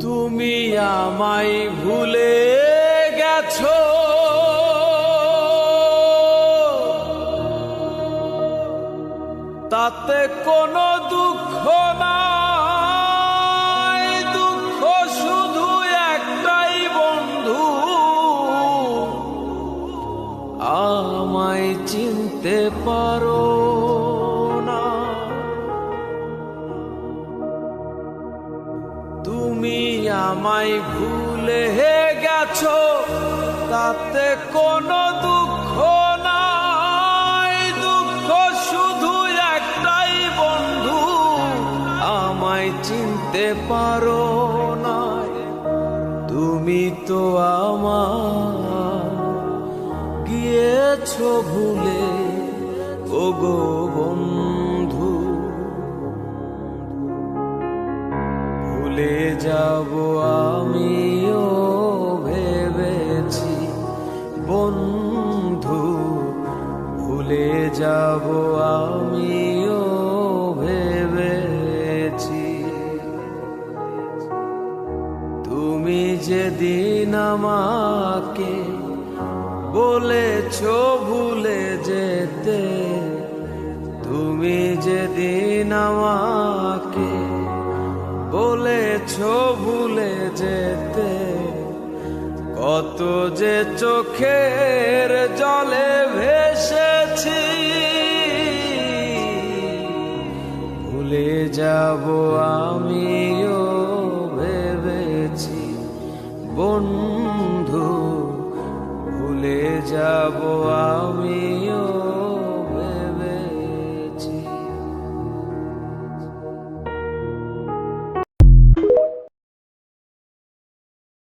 তুমি আমায় ভুলে গেছো, তাতে কোনো দুঃখ নাই। দুঃখ শুধু একটাই বন্ধু, আমায় চিনতে পারো না। তুমি আমায় ভুলে গেছো, তাতে কোনো দুঃখ নাই। দুঃখ শুধু একটাই বন্ধু, আমায় চিনতে পারো না। তুমি তো আমার গিয়েছো ভুলে, ওগো বন্ধু। ভুলে যাব আমিও ভেবেছি বন্ধু, ভুলে যাব আমিও ভেবেছি। তুমি যেদিন আমাকে বলেছো ভুলে যেতে, তুমি যেদিন আমাকে বলেছো ভুলে যেতে, কত যে চোখের জলে ভেসেছি। ভুলে যাব আমিও ভেবেছি বন্ধু, ভুলে যাব